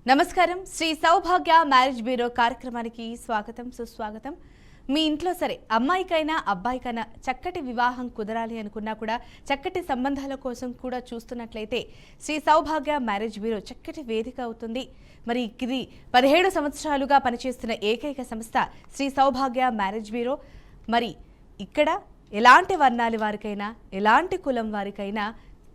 నమస్కారం. శ్రీ సౌభాగ్య marriage bureau కార్యక్రమానికి స్వాగతం, సుస్వాగతం. మీ ఇంట్లో సరే అమ్మాయికైనా అబ్బాయికైనా చక్కటి వివాహం కుదరాలి అనుకున్నా కూడా చక్కటి సంబంధాల కోసం కూడా చూస్తున్నట్లయితే శ్రీ సౌభాగ్య మ్యారేజ్ బ్యూరో చక్కటి వేదిక అవుతుంది. మరి ఇది 17 సంవత్సరాలుగా పనిచేస్తున్న ఏకైక సంస్థ శ్రీ సౌభాగ్య మ్యారేజ్ బ్యూరో. మరి ఇక్కడ ఎలాంటి వర్ణాల వారికైనా ఎలాంటి కులం వారికైనా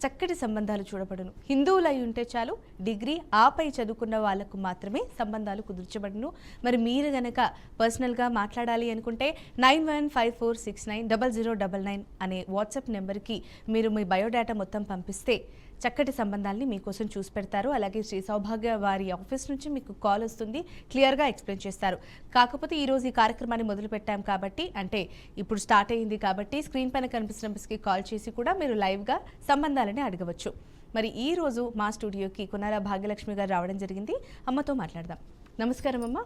చక్కటి సంబంధాలు చూడబడును. హిందువులై ఉంటే చాలు, డిగ్రీ ఆపై చదువుకున్న వాళ్లకు మాత్రమే సంబంధాలు కుదుర్చబడును. మరి మీరు గనక పర్సనల్గా మాట్లాడాలి అనుకుంటే 9154690099 అనే వాట్సాప్ నెంబర్కి మీరు మీ బయోడేటా మొత్తం పంపిస్తే చక్కటి సంబంధాలని మీకోసం చూసి పెడతారు. అలాగే శ్రీ సౌభాగ్య వారి ఆఫీస్ నుంచి మీకు కాల్ వస్తుంది, క్లియర్గా ఎక్స్ప్లెయిన్ చేస్తారు. కాకపోతే ఈరోజు ఈ కార్యక్రమాన్ని మొదలు పెట్టాం కాబట్టి, అంటే ఇప్పుడు స్టార్ట్ అయ్యింది కాబట్టి స్క్రీన్ పైన కనిపిస్తున్న నెంబర్స్కి కాల్ చేసి కూడా మీరు లైవ్గా సంబంధాలని అడగవచ్చు. మరి ఈ రోజు మా స్టూడియోకి కొనాల భాగ్యలక్ష్మి గారు రావడం జరిగింది. అమ్మతో మాట్లాడదాం. నమస్కారం అమ్మ.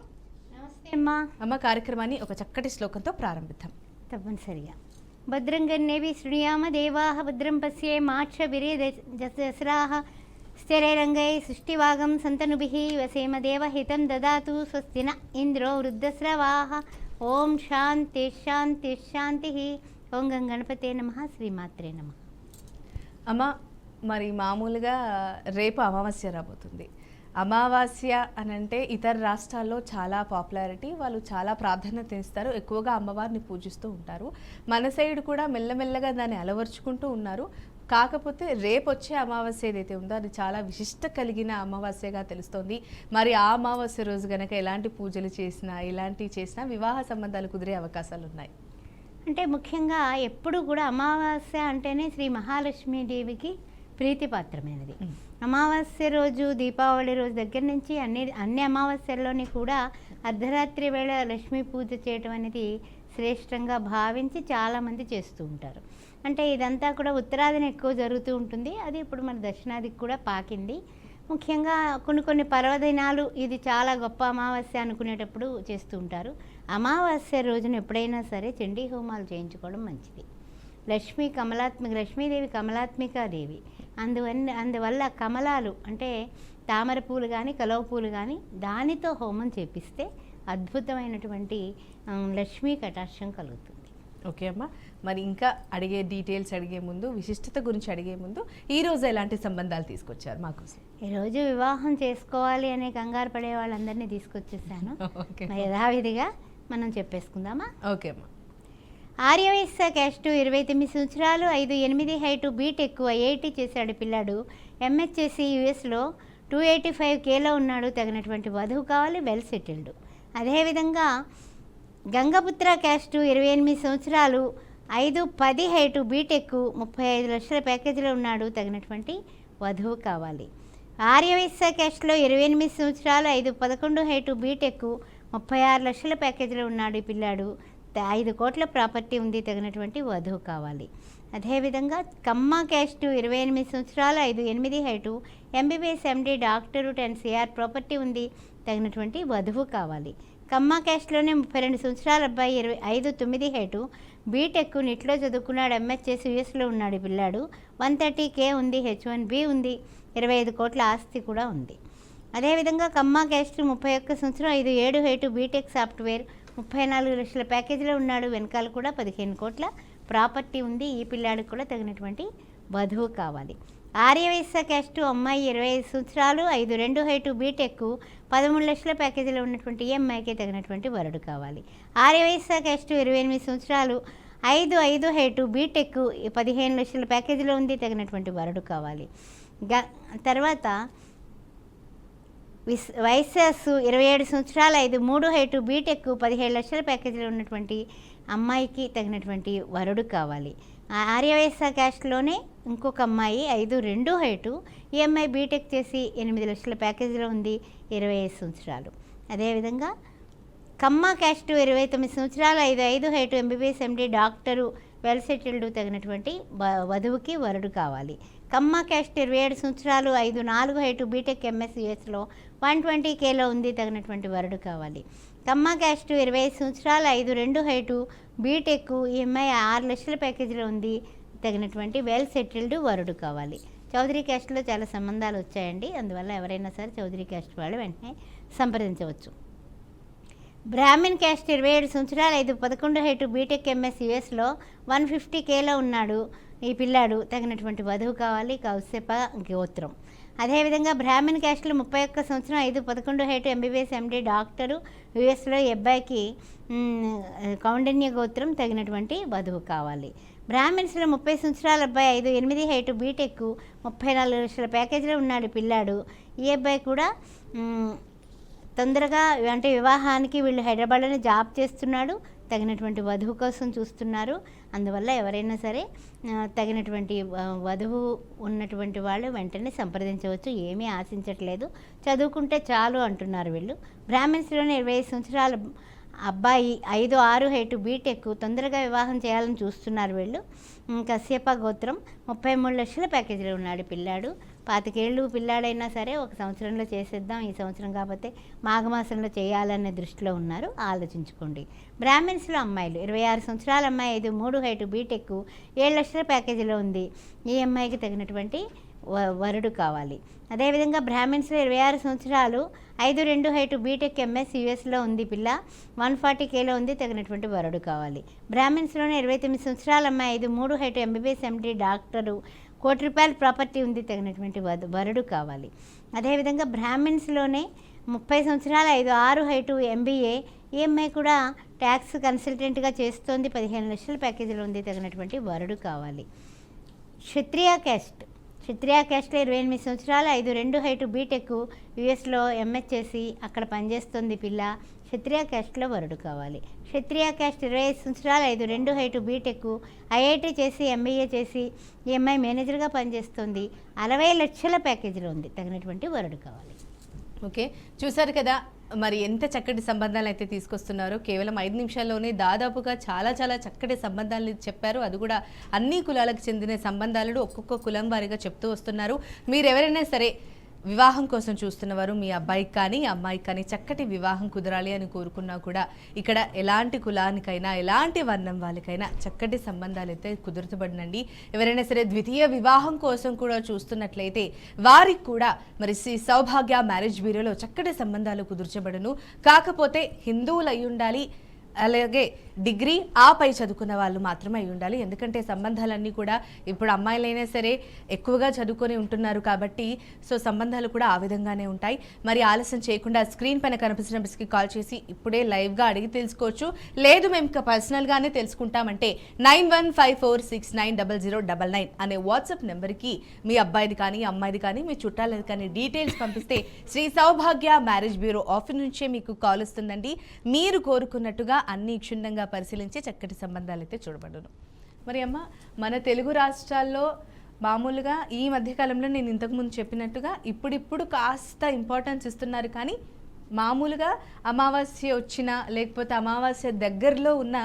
నమస్తే అమ్మా. అమ్మ, కార్యక్రమాన్ని ఒక చక్కటి శ్లోకంతో ప్రారంభిద్దాం. తప్పనిసరిగా. భద్రంగన్నేవి శృణుయామ దేవాః భద్రం పశ్యేమాక్షభిరేదస్రాః స్థిరైరంగై సృష్టివాగం సంతనుభిః వసేమ దేవహితం దదాతు స్వస్తిన ఇంద్రో వృద్ధస్రవాః. ఓం శాంతి శాంతి శాంతి. ఓం గం గణపతే నమః. శ్రీమాత్రే నమః. అమ్మ, మరి మామూలుగా రేపు అమావాస్య రాబోతుంది. అమావాస్య అని అంటే ఇతర రాష్ట్రాల్లో చాలా పాపులారిటీ, వాళ్ళు చాలా ప్రాధాన్యత ఇస్తారు, ఎక్కువగా అమ్మవారిని పూజిస్తూ ఉంటారు. మన సైడ్ కూడా మెల్లమెల్లగా దాన్ని అలవర్చుకుంటూ ఉన్నారు. కాకపోతే రేపు వచ్చే అమావాస్య ఏదైతే ఉందో అది చాలా విశిష్ట కలిగిన అమావాస్యగా తెలుస్తోంది. మరి ఆ అమావాస్య రోజు కనుక ఎలాంటి పూజలు చేసినా ఇలాంటివి చేసినా వివాహ సంబంధాలు కుదిరే అవకాశాలు ఉన్నాయి. అంటే ముఖ్యంగా ఎప్పుడు కూడా అమావాస్య అంటేనే శ్రీ మహాలక్ష్మీదేవికి ప్రీతిపాత్రమైనది. అమావాస్య రోజు, దీపావళి రోజు దగ్గర నుంచి అన్ని అమావాస్యల్లోని కూడా అర్ధరాత్రి వేళ లక్ష్మీ పూజ చేయటం అనేది శ్రేష్టంగా భావించి చాలామంది చేస్తూ ఉంటారు. అంటే ఇదంతా కూడా ఉత్తరాదిన ఎక్కువ జరుగుతూ ఉంటుంది. అది ఇప్పుడు మన దక్షిణాదికి కూడా పాకింది. ముఖ్యంగా కొన్ని పర్వదినాలు ఇది చాలా గొప్ప అమావాస్య అనుకునేటప్పుడు చేస్తూ ఉంటారు. అమావాస్య రోజున ఎప్పుడైనా సరే చండీ హోమాలు చేయించుకోవడం మంచిది. లక్ష్మీదేవి కమలాత్మికాదేవి. అందువల్ల కమలాలు అంటే తామర పూలు కానీ కలవ పూలు కానీ దానితో హోమం చేపిస్తే అద్భుతమైనటువంటి లక్ష్మీ కటాక్షం కలుగుతుంది. ఓకే అమ్మ, మరి ఇంకా డీటెయిల్స్ అడిగే ముందు, విశిష్టత గురించి అడిగే ముందు ఈరోజు ఎలాంటి సంబంధాలు తీసుకొచ్చారు మాకోసం? ఈరోజు వివాహం చేసుకోవాలి అనే కంగారు పడే వాళ్ళందరినీ తీసుకొచ్చేసాను. యథావిధిగా మనం చెప్పేసుకుందామా? ఓకే అమ్మ. ఆర్యవైశ్య క్యాస్ట్, 29 సంవత్సరాలు, 5'8" హైటు, బీటెక్ ఐఐటి చేశాడు పిల్లాడు. ఎంహెచ్ఎస్సి యుఎస్లో 285Kలో ఉన్నాడు. తగినటువంటి వధువు కావాలి, వెల్ సెటిల్డ్. అదేవిధంగా గంగపుత్ర క్యాస్ట్, 28 సంవత్సరాలు, 5'10" హైటు, బీటెక్ 35 లక్షల ప్యాకేజీలో ఉన్నాడు. తగినటువంటి వధువు కావాలి. ఆర్యవైశ్య క్యాస్ట్లో 28 సంవత్సరాలు, 5'11" హైటు, బీటెక్ 36 లక్షల ప్యాకేజీలో ఉన్నాడు. ఈ పిల్లాడు 5 కోట్ల ప్రాపర్టీ ఉంది. తగినటువంటి వధువు కావాలి. అదేవిధంగా కమ్మ క్యాస్ట్, 28 సంవత్సరాలు, 5'8" height, MBBS MD, doctor, 10 CR property ఉంది. తగినటువంటి వధువు కావాలి. కమ్మ క్యాస్ట్లోనే 32 సంవత్సరాల అబ్బాయి, 5'9" హైటు, బీటెక్ నిట్లో చదువుకున్నాడు. ఎంహెచ్ఎస్ యుఎస్లో ఉన్నాడు. పిల్లాడు 130K ఉంది. H1B ఉంది. 25 కోట్ల ఆస్తి కూడా ఉంది. అదేవిధంగా కమ్మ క్యాస్ట్, 31 సంవత్సరం, 5'7" హైటు, బీటెక్ సాఫ్ట్వేర్ 34 లక్షల ప్యాకేజీలో ఉన్నాడు. వెనకాల కూడా 15 కోట్ల ప్రాపర్టీ ఉంది. ఈ పిల్లాడికి కూడా తగినటువంటి వధువు కావాలి. ఆర్యవైశ్య క్యాస్ట్, అమ్మాయి 25 సంవత్సరాలు, 5'2" హైటు, బీటెక్ 13 లక్షల ప్యాకేజీలో ఉన్నటువంటి ఈ అమ్మాయికి తగినటువంటి వరుడు కావాలి. ఆర్యవైశ్య క్యాస్ట్, 28 సంవత్సరాలు, 5'5" హైటు, బీటెక్ 15 లక్షల ప్యాకేజీలో ఉంది. తగినటువంటి వరుడు కావాలి. తర్వాత వైశ్యాసు, 27 సంవత్సరాలు, 5'3" హైటు, బీటెక్ 17 లక్షల ప్యాకేజీలో ఉన్నటువంటి అమ్మాయికి తగినటువంటి వరుడు కావాలి. ఆర్యవైశ్య క్యాస్ట్లోనే ఇంకొక అమ్మాయి 5'2" హైటు, ఈ అమ్మాయి బీటెక్ చేసి 8 లక్షల ప్యాకేజీలో ఉంది. 25 సంవత్సరాలు. అదేవిధంగా కమ్మ క్యాస్ట్, 29 సంవత్సరాలు, 5'5" height, MBBS MD, doctor, well settled. తగినటువంటి వధువుకి వరుడు కావాలి. కమ్మ క్యాస్ట్, 27 సంవత్సరాలు, 5'4" హైటు, బీటెక్ ఎంఎస్ యుఎస్లో 120Kలో ఉంది. తగినటువంటి వరుడు కావాలి. కమ్మ క్యాస్ట్, 25 సంవత్సరాలు, 5'2" హైటు, బీటెక్, ఈ అమ్మాయి 6 లక్షల ప్యాకేజీలో ఉంది. తగినటువంటి వెల్ సెటిల్డ్ వరుడు కావాలి. చౌదరి క్యాస్ట్లో చాలా సంబంధాలు వచ్చాయండి. అందువల్ల ఎవరైనా సరే చౌదరి క్యాస్ట్ వాళ్ళు వెంటనే సంప్రదించవచ్చు. బ్రాహ్మణ్ క్యాస్ట్ 27 సంవత్సరాలు 5-11 హైటు బీటెక్ ఎంఎస్ యుఎస్లో 150Kలో ఉన్నాడు ఈ పిల్లాడు. తగినటువంటి వధువు కావాలి, కౌశిక గోత్రం. అదేవిధంగా బ్రాహ్మణ్ క్యాస్ట్లో 31 సంవత్సరం 5-11 హైటు ఎంబీబీఎస్ ఎండి డాక్టరు యుఎస్లో ఈ అబ్బాయికి కౌండిన్య గోత్రం, తగినటువంటి వధువు కావాలి. బ్రాహ్మిన్స్లో 30 సంవత్సరాల అబ్బాయి 5'8" హైటు బీటెక్ 34 లక్షల ప్యాకేజీలో ఉన్నాడు పిల్లాడు. ఈ అబ్బాయి కూడా తొందరగా అంటే వివాహానికి వీళ్ళు హైదరాబాద్లోనే జాబ్ చేస్తున్నాడు. తగినటువంటి వధువు కోసం చూస్తున్నారు. అందువల్ల ఎవరైనా సరే తగినటువంటి వధువు ఉన్నటువంటి వాళ్ళు వెంటనే సంప్రదించవచ్చు. ఏమీ ఆశించట్లేదు, చదువుకుంటే చాలు అంటున్నారు వీళ్ళు. బ్రాహ్మిన్స్లోనే 25 సంవత్సరాల అబ్బాయి 5'6" హైటు బీటెక్ తొందరగా వివాహం చేయాలని చూస్తున్నారు వీళ్ళు. కశ్యప గోత్రం 33 లక్షల ప్యాకేజీలో ఉన్నాడు పిల్లాడు. 25 ఏళ్ళు పిల్లాడైనా సరే 1 సంవత్సరంలో చేసేద్దాం, ఈ సంవత్సరం కాకపోతే మాఘమాసంలో చేయాలనే దృష్టిలో ఉన్నారు, ఆలోచించుకోండి. బ్రాహ్మిన్స్లో అమ్మాయిలు 26 సంవత్సరాల అమ్మాయి 5'3" హైటు బీటెక్ 7 లక్షల ప్యాకేజీలో ఉంది. ఈ అమ్మాయికి తగినటువంటి వరుడు కావాలి. అదేవిధంగా బ్రాహ్మిన్స్లో 26 సంవత్సరాలు 5'2" హైటు బీటెక్ ఎంఎస్ యుఎస్లో ఉంది పిల్ల, 140Kలో ఉంది. తగినటువంటి వరుడు కావాలి. బ్రాహ్మిన్స్లోనే 29 సంవత్సరాల అమ్మాయి 5'3" హైటు ఎంబీబీఎస్ ఎండి డాక్టరు, ₹1 కోటి ప్రాపర్టీ ఉంది. తగినటువంటి వరుడు కావాలి. అదేవిధంగా బ్రాహ్మిన్స్లోనే 30 సంవత్సరాల 5'6" హైటు ఎంబీఏ, ఈ అమ్మాయి కూడా ట్యాక్స్ కన్సల్టెంట్గా చేస్తోంది. 15 లక్షల ప్యాకేజీలో ఉంది. తగినటువంటి వరుడు కావాలి. క్షత్రియ క్యాస్ట్లో 28 సంవత్సరాలు 5'2" హైటు బీటెక్ యుఎస్లో ఎంఎస్ చేసి అక్కడ పనిచేస్తుంది పిల్ల. క్షత్రియ క్యాస్ట్లో వరుడు కావాలి. క్షత్రియ క్యాస్ట్ 25 సంవత్సరాలు 5'2" హైటు బీటెక్ ఐఐటి చేసి ఎంబీఏ చేసి ఈ అమ్మాయి మేనేజర్గా పనిచేస్తుంది. 60 లక్షల ప్యాకేజీలో ఉంది. తగినటువంటి వరుడు కావాలి. ఓకే, చూసారు కదా మరి ఎంత చక్కటి సంబంధాలు అయితే తీసుకొస్తున్నారో. కేవలం 5 నిమిషాల్లోనే దాదాపుగా చాలా చాలా చక్కటి సంబంధాలు చెప్పారు. అది కూడా అన్ని కులాలకు చెందిన సంబంధాలను ఒక్కొక్క కులం వారిగా చెప్తూ వస్తున్నారు. మీరు ఎవరైనా సరే వివాహం కోసం చూస్తున్నవారు, మీ అబ్బాయికి కానీ అమ్మాయికి కానీ చక్కటి వివాహం కుదరాలి అని కోరుకున్నా కూడా ఇక్కడ ఎలాంటి కులానికైనా ఎలాంటి వర్ణం వాళ్ళకైనా చక్కటి సంబంధాలు అయితే కుదుర్చబడినండి. ఎవరైనా సరే ద్వితీయ వివాహం కోసం కూడా చూస్తున్నట్లయితే వారికి కూడా మరి శ్రీ సౌభాగ్య మ్యారేజ్ బ్యూరోలో చక్కటి సంబంధాలు కుదుర్చబడును. కాకపోతే హిందువులు అయి ఉండాలి, అలాగే డిగ్రీ ఆపై చదువుకున్న వాళ్ళు మాత్రమే అయి ఉండాలి. ఎందుకంటే సంబంధాలన్నీ కూడా ఇప్పుడు అమ్మాయిలైనా సరే ఎక్కువగా చదువుకొని ఉంటున్నారు కాబట్టి సో సంబంధాలు కూడా ఆ విధంగానే ఉంటాయి. మరి ఆలస్యం చేయకుండా స్క్రీన్ పైన కనిపిస్తున్న నెంబర్స్కి కాల్ చేసి ఇప్పుడే లైవ్గా అడిగి తెలుసుకోవచ్చు. లేదు మేము ఇంకా పర్సనల్గానే తెలుసుకుంటామంటే 9154690099 అనే వాట్సాప్ నెంబర్కి మీ అబ్బాయిది కానీ అమ్మాయిది కానీ మీ చుట్టాలది కానీ డీటెయిల్స్ పంపిస్తే శ్రీ సౌభాగ్య మ్యారేజ్ బ్యూరో ఆఫీస్ నుంచే మీకు కాల్ వస్తుందండి. మీరు కోరుకున్నట్టుగా అన్ని క్షుణ్ణంగా పరిశీలించి చక్కటి సంబంధాలు అయితే చూడబడును. మరి అమ్మ, మన తెలుగు రాష్ట్రాల్లో మామూలుగా ఈ మధ్యకాలంలో నేను ఇంతకుముందు చెప్పినట్టుగా ఇప్పుడిప్పుడు కాస్త ఇంపార్టెన్స్ ఇస్తున్నారు. కానీ మామూలుగా అమావాస్య వచ్చినా లేకపోతే అమావాస్య దగ్గరలో ఉన్న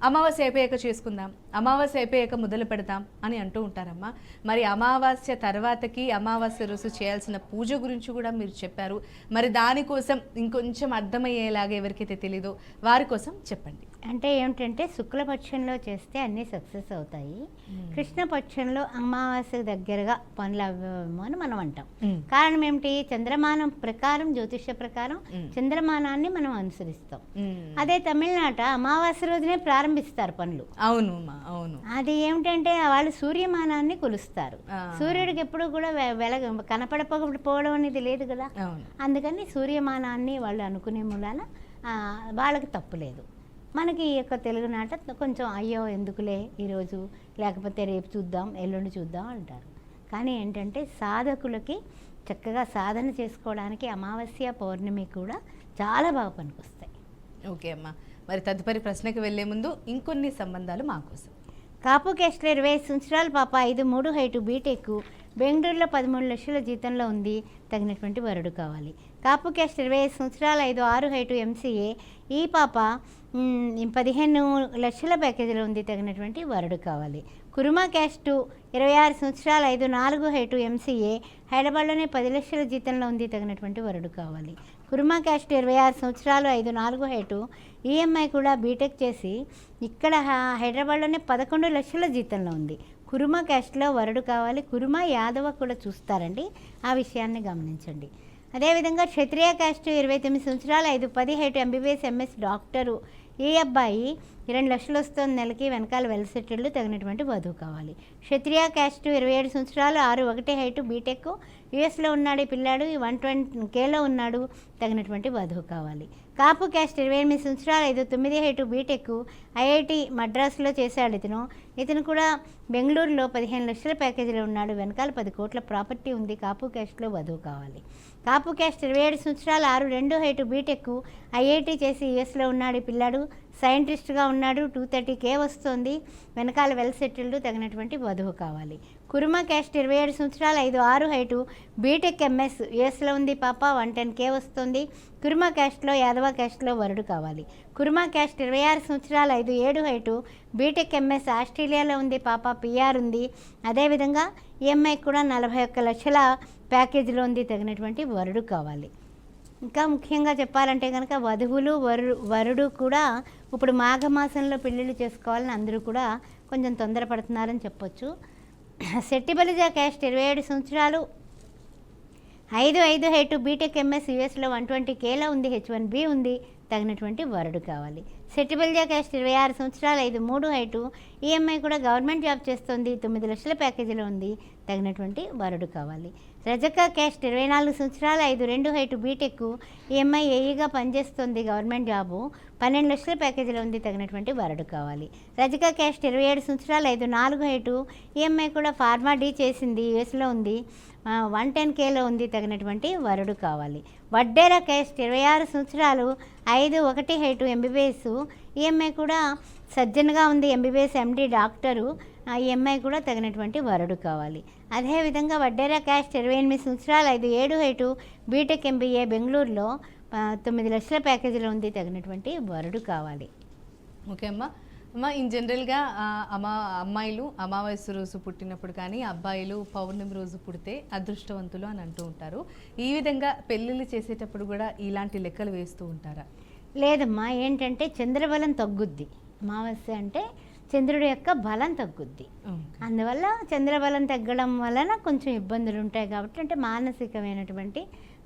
అమావాస్య అయిపోయాక చేసుకుందాం, అమావాస్య అయిపోయాక మొదలు పెడతాం అని అంటూ ఉంటారమ్మా. మరి అమావాస్య తర్వాతకి అమావాస్య రోజు చేయాల్సిన పూజ గురించి కూడా మీరు చెప్పారు. మరి దానికోసం ఇంకొంచెం అర్థమయ్యేలాగా ఎవరికైతే తెలీదో వారి కోసం చెప్పండి. అంటే ఏమిటంటే శుక్లపక్షంలో చేస్తే అన్నీ సక్సెస్ అవుతాయి. కృష్ణపక్షంలో అమావాస్య దగ్గరగా పనులు అవ్వేమో అని మనం అంటాం. కారణం ఏమిటి? చంద్రమానం ప్రకారం, జ్యోతిష ప్రకారం చంద్రమానాన్ని మనం అనుసరిస్తాం. అదే తమిళనాట అమావాస్య రోజునే ప్రారంభిస్తారు పనులు. అవును అవును. అది ఏమిటంటే వాళ్ళు సూర్యమానాన్ని కొలుస్తారు. సూర్యుడికి ఎప్పుడు కూడా కనపడకపోవడం అనేది లేదు కదా. అందుకని సూర్యమానాన్ని వాళ్ళు అనుకునే మూలాన వాళ్ళకి తప్పు లేదు. మనకి ఈ యొక్క తెలుగునాట కొంచెం అయ్యో ఎందుకులే ఈరోజు, లేకపోతే రేపు చూద్దాం, ఎల్లుండి చూద్దాం అంటారు. కానీ ఏంటంటే సాధకులకి చక్కగా సాధన చేసుకోవడానికి అమావాస్య పౌర్ణమి కూడా చాలా బాగా పనికొస్తాయి. ఓకే అమ్మా, మరి తదుపరి ప్రశ్నకి వెళ్లే ముందు ఇంకొన్ని సంబంధాలు మా కోసం. కాపు క్యాస్ట్లో 25 సంవత్సరాల పాప 5'3" హైటు బీటెక్ బెంగళూరులో 13 లక్షల జీతంలో ఉంది. తగినటువంటి వరుడు కావాలి. కాపు క్యాస్ట్ 25 సంవత్సరాలు 5'6" హైటు ఎంసీఏ, ఈ పాప 15 లక్షల ప్యాకేజీలో ఉంది. తగినటువంటి వరుడు కావాలి. కురుమా క్యాస్టు 26 సంవత్సరాలు 5'4" హైటు ఎంసీఏ, హైదరాబాద్లోనే 10 లక్షల జీతంలో ఉంది. తగినటువంటి వరుడు కావాలి. కురుమా క్యాస్ట్ 26 సంవత్సరాలు 5'4" హైటు, ఈఎంఐ కూడా బీటెక్ చేసి ఇక్కడ హైదరాబాద్లోనే 11 లక్షల జీతంలో ఉంది. కురుమ క్యాస్ట్లో వరుడు కావాలి. కురుమ యాదవ కూడా చూస్తారండి, ఆ విషయాన్ని గమనించండి. అదేవిధంగా క్షత్రియ క్యాస్ట్ 29 సంవత్సరాలు 5-10 హైట్ ఎంబీబీఎస్ ఎంఎస్ డాక్టరు. ఈ అబ్బాయి 2 లక్షలు వస్తుంది నెలకి, వెనకాల వెల్ సెటిల్డ్, తగినటువంటి వధువు కావాలి. క్షత్రియ క్యాస్ట్ 27 సంవత్సరాలు 6-1 హైట్ బీటెక్, యూఎస్లో ఉన్నాడు ఈ పిల్లాడు, 120Kలో ఉన్నాడు, తగినటువంటి వధువు కావాలి. కాపు క్యాస్ట్ 28 సంవత్సరాలు 5-9 హైట్ బీటెక్, ఐఐటి మద్రాసులో చేశాడు ఇతను కూడా బెంగళూరులో 15 లక్షల ప్యాకేజీలో ఉన్నాడు, వెనకాల 10 కోట్ల ప్రాపర్టీ ఉంది. కాపు క్యాస్ట్లో వధువు కావాలి. కాపు క్యాస్ట్ 27 సంవత్సరాలు 6-2 హైట్ బీటెక్, ఐఐటి చేసి యూఎస్లో ఉన్నాడు ఈ పిల్లాడు, సైంటిస్ట్గా ఉన్నాడు, 230K వస్తుంది, వెనకాల వెల్ సెటిల్డ్, తగినటువంటి వధువు కావాలి. కురుమ క్యాస్ట్ 27 సంవత్సరాలు 5-6 హైటు బీటెక్ ఎంఎస్, యూఎస్లో ఉంది పాప, 110K వస్తుంది. కురుమ క్యాస్ట్లో యాదవ క్యాస్ట్లో వరుడు కావాలి. కురుమ క్యాస్ట్ 26 సంవత్సరాలు 5-7 హైటు బీటెక్ ఎంఎస్, ఆస్ట్రేలియాలో ఉంది పాప, పిఆర్ ఉంది. అదేవిధంగా ఈఎంఐ కూడా 41 లక్షల ప్యాకేజీలో ఉంది, తగినటువంటి వరుడు కావాలి. ఇంకా ముఖ్యంగా చెప్పాలంటే కనుక వధువులు వరుడు కూడా ఇప్పుడు మాఘమాసంలో పెళ్ళిళ్ళు చేసుకోవాలని అందరూ కూడా కొంచెం తొందరపడుతున్నారని చెప్పొచ్చు. సెట్టిబలిజా క్యాస్ట్ 27 సంవత్సరాలు 5-5 హైటు బీటెక్ ఎంఎస్, యూఎస్లో 120Kలో ఉంది, H1B ఉంది, తగినటువంటి వరుడు కావాలి. సెట్టిబలిజా క్యాస్ట్ 26 సంవత్సరాలు 5-3 హైటు, ఈఎంఐ కూడా గవర్నమెంట్ జాబ్ చేస్తుంది, 9 లక్షల ప్యాకేజీలో ఉంది, తగినటువంటి వరుడు కావాలి. రజక క్యాస్ట్ 24 సంవత్సరాలు 5-2 హైటు బీటెక్, ఈఎంఐ ఏఈగా పనిచేస్తుంది, గవర్నమెంట్ జాబు, 12 లక్షల ప్యాకేజీలో ఉంది, తగినటువంటి వరుడు కావాలి. రజక క్యాస్ట్ 27 సంవత్సరాలు 5-4 హైటు, ఈఎంఐ కూడా ఫార్మా డీ చేసింది, యూఎస్లో ఉంది, 110Kలో ఉంది, తగినటువంటి వరుడు కావాలి. వడ్డేర క్యాస్ట్ 26 సంవత్సరాలు 5-1 హైటు ఎంబీబీఎస్, ఈఎంఐ కూడా సజ్జన్గా ఉంది, ఎంబీబీఎస్ ఎండి డాక్టరు, ఈఎంఐ కూడా తగినటువంటి వరుడు కావాలి. అదేవిధంగా వడ్డేర క్యాస్ట్ 28 సంవత్సరాలు 5-7 హైటు బీటెక్ ఎంబీఏ, బెంగళూరులో 9 లక్షల ప్యాకేజీలో ఉంది, తగినటువంటి వరుడు కావాలి. ఓకే అమ్మ. ఇన్ జనరల్గా అమ్మాయిలు అమావాస్య రోజు పుట్టినప్పుడు కానీ అబ్బాయిలు పౌర్ణమి రోజు పుడితే అదృష్టవంతులు అని అంటూ ఉంటారు. ఈ విధంగా పెళ్ళిళ్ళు చేసేటప్పుడు కూడా ఇలాంటి లెక్కలు వేస్తూ ఉంటారా? లేదమ్మా, ఏంటంటే చంద్రబలం తగ్గుద్ది. అమావాస్య అంటే చంద్రుడి యొక్క బలం తగ్గుద్ది. అందువల్ల చంద్రబలం తగ్గడం వలన కొంచెం ఇబ్బందులు ఉంటాయి కాబట్టి, అంటే మానసికమైనటువంటి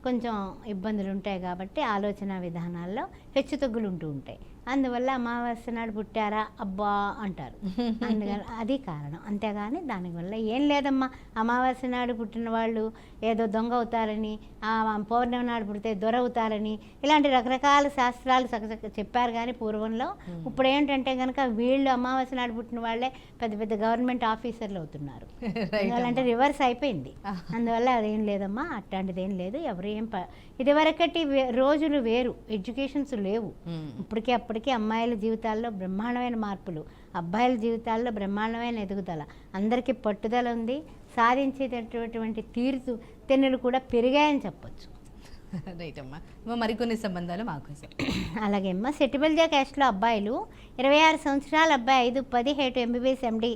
కొంచెం ఇబ్బందులు ఉంటాయి కాబట్టి ఆలోచన విధానాల్లో హెచ్చుతగ్గులు ఉంటూ ఉంటాయి. అందువల్ల అమావాస్య నాడు పుట్టారా అబ్బా అంటారు, అందుకని అది కారణం. అంతేగాని దానివల్ల ఏం లేదమ్మా. అమావాస్య నాడు పుట్టిన వాళ్ళు ఏదో దొంగ అవుతారని, పౌర్ణమి నాడు పుడితే దొర అవుతారని, ఇలాంటి రకరకాల శాస్త్రాలు చెప్పారు. కానీ పూర్వంలో ఇప్పుడు ఏంటంటే కనుక వీళ్ళు అమావాస్య నాడు పుట్టిన వాళ్ళే పెద్ద పెద్ద గవర్నమెంట్ ఆఫీసర్లు అవుతున్నారు. అంటే రివర్స్ అయిపోయింది. అందువల్ల అదేం లేదమ్మా, అట్లాంటిది ఏం లేదు. ఎవరు ఏం ఇదివరకటి రోజులు వేరు, ఎడ్యుకేషన్స్ లేవు. ఇప్పటికీ అప్పటికీ అమ్మాయిల జీవితాల్లో బ్రహ్మాండమైన మార్పులు, అబ్బాయిల జీవితాల్లో బ్రహ్మాండమైన ఎదుగుదల, అందరికీ పట్టుదల ఉంది, సాధించేటటువంటి తీరుతెన్నులు కూడా పెరిగాయని చెప్పొచ్చు. రైట్ అమ్మా. మరికొన్ని సంబంధాలు మాకు. అలాగే అమ్మ, సెట్టిబలిజా క్యాస్ట్లో అబ్బాయిలు 26 సంవత్సరాల అబ్బాయి 5-10 హైటు ఎంబీబీఎస్ ఎండి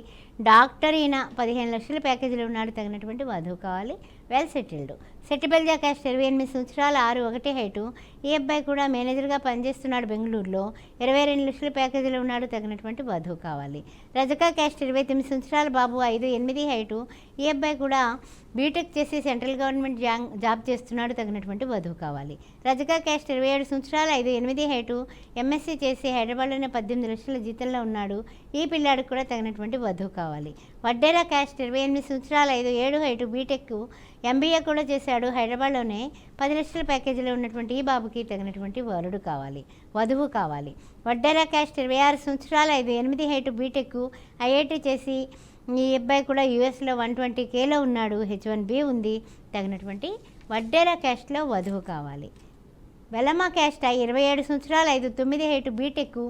డాక్టర్, ఈయన 15 లక్షల ప్యాకేజీలో ఉన్నాడు, తగినటువంటి వధువు కావాలి, వెల్ సెటిల్డ్. సెట్టిబలిజా క్యాస్ట్ 28 సంవత్సరాలు 6-1 హైటు, ఈ అబ్బాయి కూడా మేనేజర్గా పనిచేస్తున్నాడు, బెంగళూరులో 22 లక్షల ప్యాకేజీలో ఉన్నాడు, తగినటువంటి వధువు కావాలి. రజక క్యాస్ట్ 29 సంవత్సరాల బాబు 5-8 హైటు, ఈ అబ్బాయి కూడా బీటెక్ చేసి సెంట్రల్ గవర్నమెంట్ జాబ్ చేస్తున్నాడు, తగినటువంటి వధువు కావాలి. రజక క్యాస్ట్ 27 సంవత్సరాలు 5-8 హైటు, ఎంఎస్సీ చేసి హైదరాబాద్లోనే 18 లక్షల జీతంలో ఉన్నాడు, ఈ పిల్లాడికి కూడా తగినటువంటి వధువు కావాలి. వడ్డేరా క్యాస్ట్ 28 సంవత్సరాలు 5-7 హైటు బీటెక్ ఎంబీఏ కూడా చేశాడు, హైదరాబాద్లోనే 10 లక్షల ప్యాకేజీలో ఉన్నటువంటి ఈ బాబుకి తగినటువంటి వరుడు కావాలి, వధువు కావాలి. వడ్డేరా క్యాస్ట్ 26 సంవత్సరాలు 5-8 హైటు బీటెక్ ఐఐటి చేసి ఈ అబ్బాయి కూడా యూఎస్లో 120Kలో ఉన్నాడు, H1B ఉంది, తగినటువంటి వడ్డేరా క్యాస్ట్లో వధువు కావాలి. వెలమా క్యాస్ట్ 27 సంవత్సరాలు 5-9 హైటు బీటెక్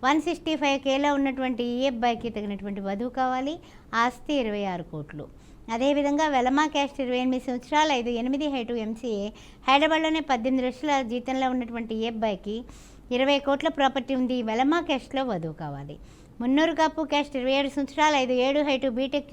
165Kలో ఉన్నటువంటి ఈ అబ్బాయికి తగినటువంటి వధువు కావాలి, ఆస్తి 26 కోట్లు. అదేవిధంగా వెలమా క్యాస్ట్ 28 సంవత్సరాలు 5-8 హైటు ఎంసీఏ, హైదరాబాద్లోనే 18 లక్షల జీతంలో ఉన్నటువంటి ఈ అబ్బాయికి 20 కోట్ల ప్రాపర్టీ ఉంది, వెలమా క్యాస్ట్లో వధువు కావాలి. మున్నూరు కాపు క్యాస్ట్ 27 సంవత్సరాలు 5'7" హైటు బీటెక్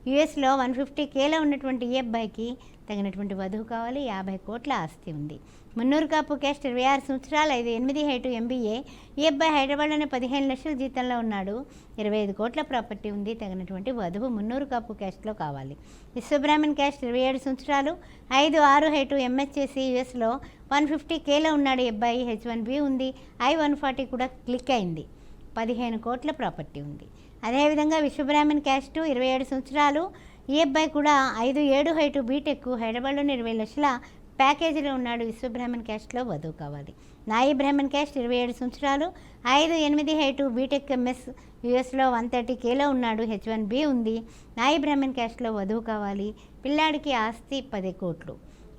యూఎస్లో 150Kలో ఉన్నటువంటి ఈ అబ్బాయికి తగినటువంటి వధువు కావాలి. 50 కోట్ల ఆస్తి ఉంది. మున్నూరు కాపు క్యాస్ట్ 26 సంవత్సరాలు 5'8" హైటు MBA. ఈ అబ్బాయి హైదరాబాద్లోనే 15 లక్షల జీతంలో ఉన్నాడు. 25 కోట్ల ప్రాపర్టీ ఉంది. తగినటువంటి వధువు మున్నూరు కాపు క్యాస్ట్లో కావాలి. విశ్వబ్రాహ్మణ్ క్యాస్ట్ 27 సంవత్సరాలు 5'6" హైటు MHC యూఎస్లో 150Kలో ఉన్నాడు. ఈ అబ్బాయి H1B ఉంది. I-140 కూడా క్లిక్ అయింది. 15 కోట్ల ప్రాపర్టీ ఉంది. అదేవిధంగా విశ్వబ్రాహ్మణ్ క్యాస్ట్ 27 సంవత్సరాలు ఈ అబ్బాయి కూడా 5'7" హైటు బీటెక్ హైదరాబాద్లోని 20 లక్షల ప్యాకేజీలో ఉన్నాడు. విశ్వబ్రాహ్మణ్ క్యాస్ట్లో వధువు కావాలి. నాయి బ్రాహ్మణ్ క్యాస్ట్ 27 సంవత్సరాలు 5'8" హైటు బీటెక్ MS యూఎస్లో 130Kలో ఉన్నాడు. H1B ఉంది. నాయి బ్రాహ్మణ్ క్యాస్ట్లో వధువు కావాలి. పిల్లాడికి ఆస్తి 10 కోట్లు.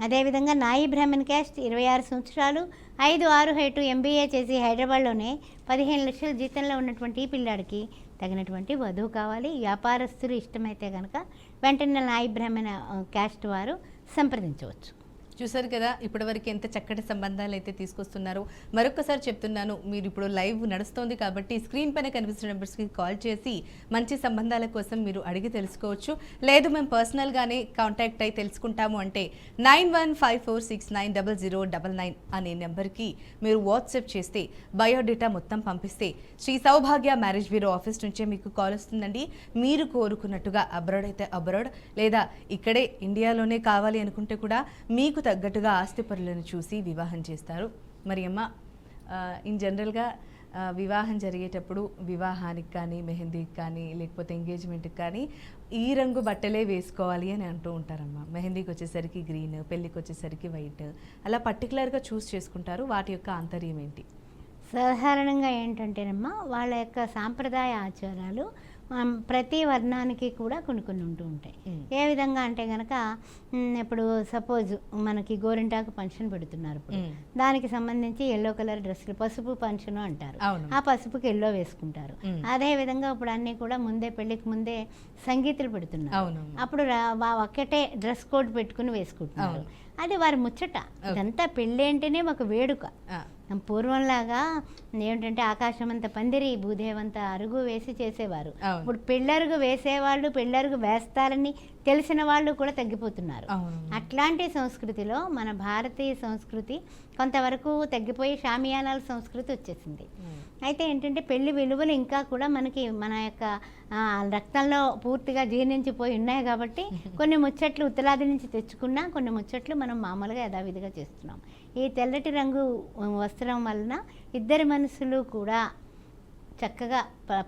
అదేవిధంగా నాయి బ్రాహ్మణ్ క్యాస్ట్ 26 సంవత్సరాలు 5'6" హైటు MBA చేసి హైదరాబాద్లోనే 15 లక్షల జీతంలో ఉన్నటువంటి ఈ పిల్లాడికి తగినటువంటి వధువు కావాలి. వ్యాపారస్తులు ఇష్టమైతే కనుక వెంటనే నాయి బ్రాహ్మణ క్యాస్ట్ వారు సంప్రదించవచ్చు. చూసారు కదా, ఇప్పటివరకు ఎంత చక్కటి సంబంధాలు అయితే తీసుకొస్తున్నారో. మరొకసారి చెప్తున్నాను, మీరు ఇప్పుడు లైవ్ నడుస్తోంది కాబట్టి స్క్రీన్ పైన కనిపిస్తున్న నెంబర్స్కి కాల్ చేసి మంచి సంబంధాల కోసం మీరు అడిగి తెలుసుకోవచ్చు. లేదు మేము పర్సనల్గానే కాంటాక్ట్ అయి తెలుసుకుంటాము అంటే 9154690099 అనే నెంబర్కి మీరు వాట్సాప్ చేస్తే బయోడేటా మొత్తం పంపిస్తే శ్రీ సౌభాగ్య మ్యారేజ్ బ్యూరో ఆఫీస్ నుంచే మీకు కాల్ వస్తుందండి. మీరు కోరుకున్నట్టుగా అబ్రాడ్ అయితే అబ్రాడ్, లేదా ఇక్కడే ఇండియాలోనే కావాలి అనుకుంటే కూడా మీకు తగ్గట్టుగా ఆస్తి పరులను చూసి వివాహం చేస్తారు. మరి అమ్మ, ఇన్ జనరల్గా వివాహం జరిగేటప్పుడు వివాహానికి కానీ, మెహందీకి కానీ, లేకపోతే ఎంగేజ్మెంట్కి కానీ ఈ రంగు బట్టలే వేసుకోవాలి అని అంటూ ఉంటారమ్మా. మెహందీకి వచ్చేసరికి గ్రీన్, పెళ్ళికి వచ్చేసరికి వైట్, అలా పర్టికులర్గా చూస్ చేసుకుంటారు. వాటి యొక్క ఆంతర్యం ఏంటి? సాధారణంగా ఏంటంటేనమ్మా, వాళ్ళ యొక్క సాంప్రదాయ ఆచారాలు ప్రతి వర్ణానికి కూడా కొన్ని ఉంటూ ఉంటాయి. ఏ విధంగా అంటే కనుక ఇప్పుడు సపోజ్ మనకి గోరింటాకు ఫంక్షన్ పెడుతున్నారు. ఇప్పుడు దానికి సంబంధించి ఎల్లో కలర్ డ్రెస్సులు, పసుపు ఫంక్షన్ అంటారు. ఆ పసుపుకి ఎల్లో వేసుకుంటారు. అదే విధంగా ఇప్పుడు అన్నీ కూడా ముందే పెళ్లికి ముందే సంగీతులు పెడుతున్నారు. అప్పుడు ఒక్కటే డ్రెస్ కోడ్ పెట్టుకుని వేసుకుంటున్నారు. అది వారి ముచ్చట. ఇదంతా పెళ్ళి అంటేనే ఒక వేడుక. పూర్వంలాగా ఏమిటంటే ఆకాశమంత పందిరి, భూదేవంత అరుగు వేసి చేసేవారు. ఇప్పుడు పెళ్ళరుగు వేసేవాళ్ళు, పెళ్ళరుగు వేస్తారని తెలిసిన వాళ్ళు కూడా తగ్గిపోతున్నారు. అట్లాంటి సంస్కృతిలో మన భారతీయ సంస్కృతి కొంతవరకు తగ్గిపోయి షామియానాల సంస్కృతి వచ్చేసింది. అయితే ఏంటంటే పెళ్లి విలువలు ఇంకా కూడా మనకి మన యొక్క రక్తంలో పూర్తిగా జీర్ణించిపోయి ఉన్నాయి కాబట్టి కొన్ని ముచ్చట్లు ఉత్తరాది నుంచి తెచ్చుకున్నా, కొన్ని ముచ్చట్లు మనం మామూలుగా యథావిధిగా చేస్తున్నాం. ఈ తెల్లటి రంగు వస్త్రం వలన ఇద్దరి మనసులు కూడా చక్కగా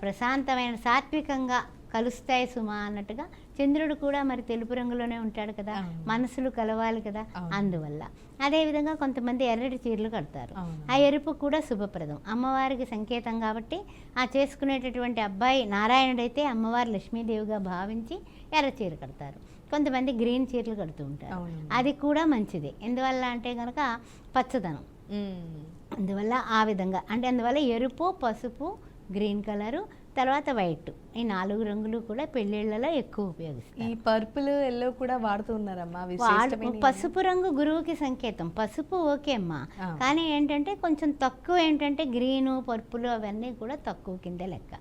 ప్రశాంతమైన సాత్వికంగా కలుస్తాయి సుమా అన్నట్టుగా. చంద్రుడు కూడా మరి తెలుపు రంగులోనే ఉంటాడు కదా, మనసులు కలవాలి కదా, అందువల్ల. అదేవిధంగా కొంతమంది ఎర్రటి చీరలు కడతారు. ఆ ఎరుపు కూడా శుభప్రదం, అమ్మవారికి సంకేతం కాబట్టి ఆ చేసుకునేటటువంటి అబ్బాయి నారాయణుడైతే అమ్మవారు లక్ష్మీదేవిగా భావించి ఎర్ర చీర కడతారు. కొంతమంది గ్రీన్ చీరలు కడుతూ ఉంటారు. అది కూడా మంచిదే. ఎందువల్ల అంటే కనుక పచ్చదనం. అందువల్ల ఆ విధంగా అంటే అందువల్ల ఎరుపు, పసుపు, గ్రీన్ కలరు, తర్వాత వైట్, ఈ 4 రంగులు కూడా పెళ్ళిళ్ళలో ఎక్కువ ఉపయోగిస్తారు. ఈ పర్పుల్, ఎల్లో కూడా వాడుతున్నారమ్మా. పసుపు రంగు గురువుకి సంకేతం. పసుపు ఓకే అమ్మా, కానీ ఏంటంటే కొంచెం తక్కువ. ఏంటంటే గ్రీను, పర్పుల్ అవన్నీ కూడా తక్కువ కింద లెక్క.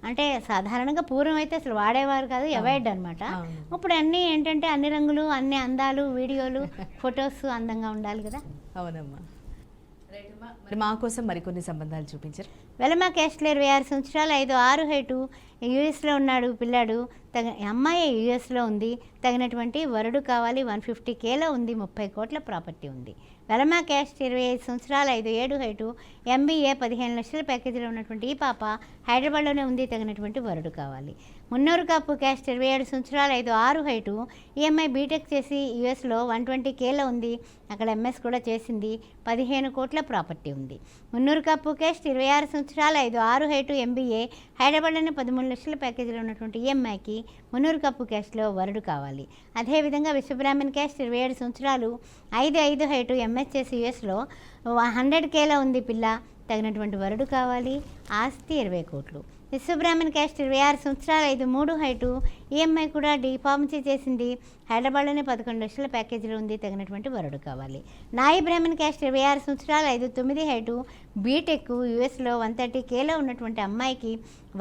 అంటే సాధారణంగా పూర్వం అయితే అసలు వాడేవారు కాదు, అవాయిడ్ అనమాట. ఇప్పుడు అన్నీ ఏంటంటే అన్ని రంగులు, అన్ని అందాలు, వీడియోలు, ఫొటోస్ అందంగా ఉండాలి కదా. అవునమ్మా. మరి మా కోసం మరికొన్ని సంబంధాలు చూపించారు. వెలమ క్యాస్ట్లో 26 సంవత్సరాలు 5'6" హైటు యూఎస్లో ఉన్నాడు పిల్లాడు. అమ్మాయి యూఎస్లో ఉంది. తగినటువంటి వరుడు కావాలి. 150Kలో ఉంది. 30 కోట్ల ప్రాపర్టీ ఉంది. వెలమ క్యాస్ట్ 25 సంవత్సరాలు 5'7" హైటు MBA 15 లక్షల ప్యాకేజీలో ఉన్నటువంటి ఈ పాప హైదరాబాద్లోనే ఉంది. తగినటువంటి వరుడు కావాలి. మున్నూరు కాపు క్యాస్ట్ 27 సంవత్సరాలు 5'6" హైటు EMI బీటెక్ చేసి యూఎస్లో 120Kలో ఉంది. అక్కడ MS కూడా చేసింది. 15 కోట్ల ప్రాపర్టీ ఉంది. మున్నూరు కాపు క్యాస్ట్ 26 సంవత్సరాలు 5'6" హైటు MBA హైదరాబాద్లోనే 13 లక్షల ప్యాకేజీలో ఉన్నటువంటి EMIకి మున్నూరు కాపు క్యాస్ట్లో వరుడు కావాలి. అదేవిధంగా విశ్వబ్రాహ్మణ్ క్యాస్ట్ 27 సంవత్సరాలు 5'5" హైటు MHS యూఎస్లో 100Kలో ఉంది పిల్ల. తగినటువంటి వరుడు కావాలి. ఆస్తి 20 కోట్లు. విశ్వబ్రాహ్మణ్ క్యాస్ట్ 26 సంవత్సరాలు 5'3" హైటు ఈ అమ్మాయి కూడా డిఫార్మసీ చేసింది, హైదరాబాద్లోనే 11 లక్షల ప్యాకేజీలో ఉంది, తగినటువంటి వరుడు కావాలి. నాయి బ్రాహ్మణ్ క్యాస్ట్, 26 సంవత్సరాలు, 5'9" హైటు, బీటెక్, యూఎస్లో 130Kలో ఉన్నటువంటి అమ్మాయికి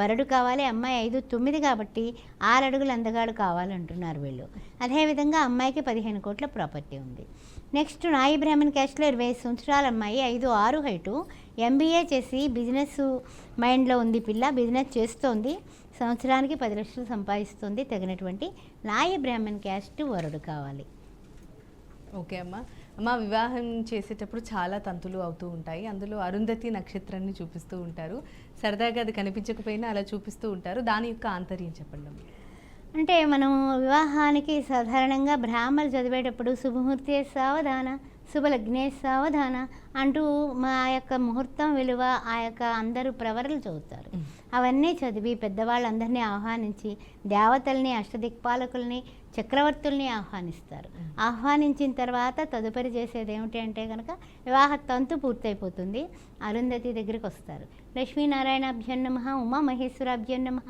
వరుడు కావాలి. అమ్మాయి 5'9" కాబట్టి 6 అడుగులు అందగాడు కావాలంటున్నారు వీళ్ళు. అదేవిధంగా అమ్మాయికి 15 కోట్ల ప్రాపర్టీ ఉంది. నెక్స్ట్ నాయి బ్రాహ్మణ్ క్యాస్ట్లో 25 సంవత్సరాల అమ్మాయి, 5'6" హైటు, MBA చేసి బిజినెస్ మైండ్లో ఉంది పిల్ల, బిజినెస్ చేస్తోంది, సంవత్సరానికి 10 లక్షలు సంపాదిస్తుంది, తగినటువంటి నాయి బ్రాహ్మణ్ క్యాస్ట్ వరుడు కావాలి. ఓకే అమ్మ, వివాహం చేసేటప్పుడు చాలా తంతులు అవుతూ ఉంటాయి. అందులో అరుంధతి నక్షత్రాన్ని చూపిస్తూ ఉంటారు. సరదాగా అది కనిపించకపోయినా అలా చూపిస్తూ ఉంటారు. దాని యొక్క ఆంతర్యం చెప్పండి అమ్మ. అంటే మనం వివాహానికి సాధారణంగా బ్రాహ్మణులు చదివేటప్పుడు శుభముహూర్తే సావధాన, శుభలగ్నే సావధాన అంటూ మా యొక్క ముహూర్తం విలువ ఆ యొక్క అందరూ ప్రవరలు చదువుతారు. అవన్నీ చదివి పెద్దవాళ్ళందరినీ ఆహ్వానించి దేవతల్ని, అష్టదిక్పాలకుల్ని, చక్రవర్తుల్ని ఆహ్వానిస్తారు. ఆహ్వానించిన తర్వాత తదుపరి చేసేది ఏమిటి అంటే కనుక వివాహ తంతు పూర్తయిపోతుంది. అరుంధతి దగ్గరికి వస్తారు. లక్ష్మీనారాయణాభ్యో నమః, ఉమామహేశ్వరాభ్యో నమః,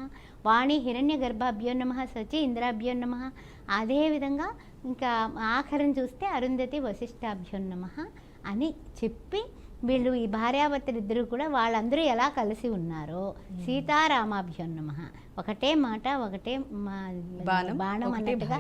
వాణి హిరణ్య గర్భాభ్యో నమః, సచి ఇంద్రాభ్యో నమః. అదేవిధంగా ఇంకా ఆఖరిని చూస్తే అరుంధతి వశిష్ఠాభ్యో నమః అని చెప్పి వీళ్ళు ఈ భార్యాభర్తలిద్దరూ కూడా వాళ్ళందరూ ఎలా కలిసి ఉన్నారో సీతారామాభ్యో నమః, ఒకటే మాట, ఒకటే బాణం అన్నట్టుగా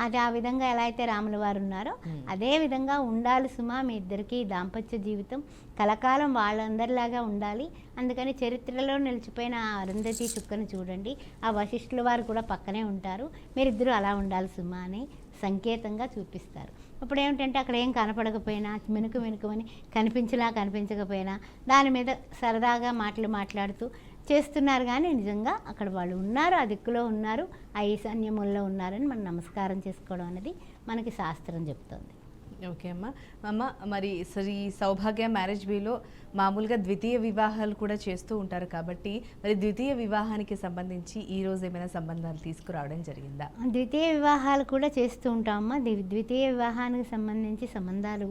అది ఆ విధంగా ఎలా అయితే రాముల వారు ఉన్నారో అదే విధంగా ఉండాలి సుమా, మీ ఇద్దరికి దాంపత్య జీవితం కలకాలం వాళ్ళందరిలాగా ఉండాలి. అందుకని చరిత్రలో నిలిచిపోయిన ఆ అరుంధతి చుక్కను చూడండి, ఆ వశిష్ఠుల వారు కూడా పక్కనే ఉంటారు, మీరిద్దరూ అలా ఉండాలి సుమా అని సంకేతంగా చూపిస్తారు. ఇప్పుడు ఏమిటంటే అక్కడ ఏం కనపడకపోయినా మినుకుమని కనిపించకపోయినా దాని మీద సరదాగా మాట్లాడుతూ చేస్తున్నారు. కానీ నిజంగా అక్కడ వాళ్ళు ఉన్నారు, ఆ దిక్కులో ఉన్నారు, ఆ ఈశాన్యముల్లో ఉన్నారని మనం నమస్కారం చేసుకోవడం అనేది మనకి శాస్త్రం చెప్తుంది. ఓకే అమ్మ, మరి శ్రీ సౌభాగ్య మ్యారేజ్ బ్యూలో మామూలుగా ద్వితీయ వివాహాలు కూడా చేస్తూ ఉంటారు కాబట్టి మరి ద్వితీయ వివాహానికి సంబంధించి ఈ రోజు ఏమైనా సంబంధాలు తీసుకురావడం జరిగిందా? ద్వితీయ వివాహాలు కూడా చేస్తూ ఉంటామమ్మా. ద్వితీయ వివాహానికి సంబంధించి సంబంధాలు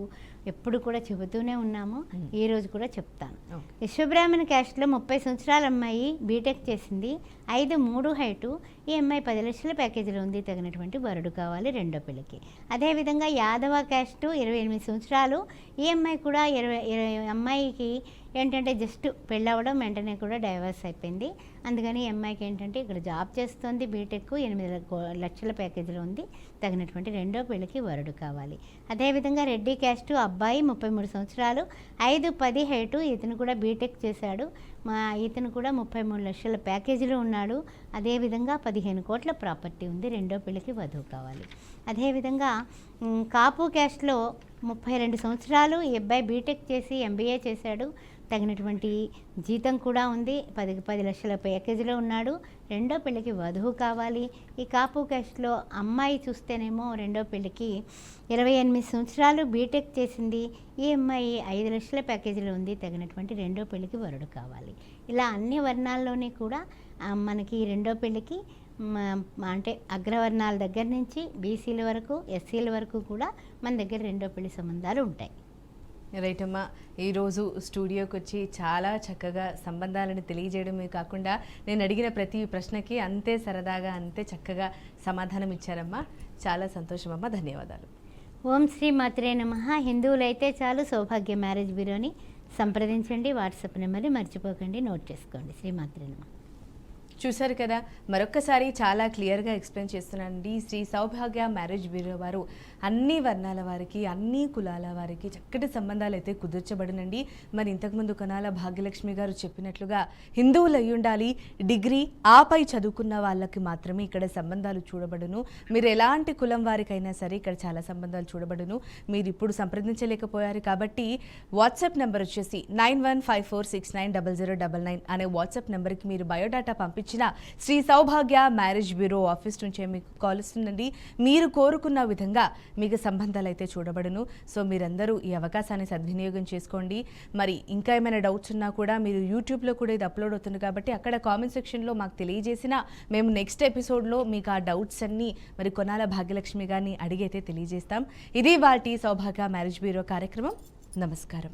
ఎప్పుడు కూడా చెబుతూనే ఉన్నాము, ఈ రోజు కూడా చెప్తాను. విశ్వబ్రాహ్మణ క్యాస్ట్లో 30 సంవత్సరాల అమ్మాయి, బీటెక్ చేసింది, 5'3" హైటు, ఈ అమ్మాయి 10 లక్షల ప్యాకేజీలో ఉంది, తగినటువంటి వరుడు కావాలి రెండో పెళ్ళికి. అదేవిధంగా యాదవ క్యాస్టు 28 సంవత్సరాలు, ఈ అమ్మాయి కూడా అమ్మాయికి ఏంటంటే జస్ట్ పెళ్ళవడం వెంటనే కూడా డైవర్స్ అయిపోయింది. అందుకని ఈ అమ్మాయికి ఏంటంటే ఇక్కడ జాబ్ చేస్తుంది, బీటెక్, 8 లక్షల ప్యాకేజీలో ఉంది, తగినటువంటి రెండో పెళ్ళికి వరుడు కావాలి. అదేవిధంగా రెడ్డి క్యాస్టు అబ్బాయి, 33 సంవత్సరాలు, 5'10" హైటు, ఇతను కూడా బీటెక్ చేశాడు, ఇతను కూడా 33 లక్షల ప్యాకేజీలో ఉన్నాడు. అదేవిధంగా 15 కోట్ల ప్రాపర్టీ ఉంది, రెండో పెళ్ళికి వధువు కావాలి. అదేవిధంగా కాపు క్యాస్ట్లో 32 సంవత్సరాలు, ఈ అబ్బాయి బీటెక్ చేసి MBA చేశాడు, తగినటువంటి జీతం కూడా ఉంది, 10 లక్షల ప్యాకేజీలో ఉన్నాడు, రెండో పెళ్ళికి వధువు కావాలి. ఈ కాపు క్యాస్ట్లో అమ్మాయి చూస్తేనేమో రెండో పెళ్ళికి 28 సంవత్సరాలు, బీటెక్ చేసింది, ఈ అమ్మాయి 5 లక్షల ప్యాకేజీలో ఉంది, తగినటువంటి రెండో పెళ్ళికి వరుడు కావాలి. ఇలా అన్ని వర్ణాల్లోనే కూడా మనకి రెండో పెళ్ళికి అంటే అగ్రవర్ణాల దగ్గర నుంచి బీసీల వరకు, ఎస్సీల వరకు కూడా మన దగ్గర రెండో పెళ్లి సంబంధాలు ఉంటాయి. రైట్ అమ్మా, ఈరోజు స్టూడియోకి వచ్చి చాలా చక్కగా సంబంధాలను తెలియజేయడమే కాకుండా నేను అడిగిన ప్రతి ప్రశ్నకి అంతే సరదాగా, అంతే చక్కగా సమాధానం ఇచ్చారమ్మా. చాలా సంతోషం అమ్మా, ధన్యవాదాలు. ఓం శ్రీ మాత్రే నమః. హిందువులైతే చాలు సౌభాగ్య మ్యారేజ్ బ్యూరోని సంప్రదించండి. వాట్సాప్ నెంబర్ని మర్చిపోకండి, నోట్ చేసుకోండి. శ్రీ మాత్రే నమః. చూశారు కదా, మరొక్కసారి చాలా క్లియర్గా ఎక్స్ప్లెయిన్ చేస్తున్నానండి. శ్రీ సౌభాగ్య మ్యారేజ్ బ్యూరో వారు అన్ని వర్ణాల వారికి, అన్ని కులాల వారికి చక్కటి సంబంధాలు అయితే కుదుర్చబడినండి. మరి ఇంతకుముందు కొనాల భాగ్యలక్ష్మి గారు చెప్పినట్లుగా హిందువులు అయి ఉండాలి, డిగ్రీ ఆపై చదువుకున్న వాళ్ళకి మాత్రమే ఇక్కడ సంబంధాలు చూడబడును. మీరు ఎలాంటి కులం వారికైనా సరే ఇక్కడ చాలా సంబంధాలు చూడబడును. మీరు ఇప్పుడు సంప్రదించలేకపోయారు కాబట్టి వాట్సాప్ నెంబర్ వచ్చేసి 9154690099 అనే వాట్సాప్ నెంబర్కి మీరు బయోడాటా పంపించిన శ్రీ సౌభాగ్య మ్యారేజ్ బ్యూరో ఆఫీస్ నుంచే మీకు కాల్ వస్తుందండి. మీరు కోరుకున్న విధంగా మీకు సంబంధాలు అయితే చూడబడును. సో మీరందరూ ఈ అవకాశాన్ని సద్వినియోగం చేసుకోండి. మరి ఇంకా ఏమైనా డౌట్స్ ఉన్నా కూడా మీరు యూట్యూబ్లో కూడా ఇది అప్లోడ్ అవుతుంది కాబట్టి అక్కడ కామెంట్ సెక్షన్లో మాకు తెలియజేసినా మేము నెక్స్ట్ ఎపిసోడ్లో మీకు ఆ డౌట్స్ అన్నీ మరి కొనాల భాగ్యలక్ష్మి గారిని అడిగైతే తెలియజేస్తాం. ఇది వాటి సౌభాగ్య మ్యారేజ్ బ్యూరో కార్యక్రమం. నమస్కారం.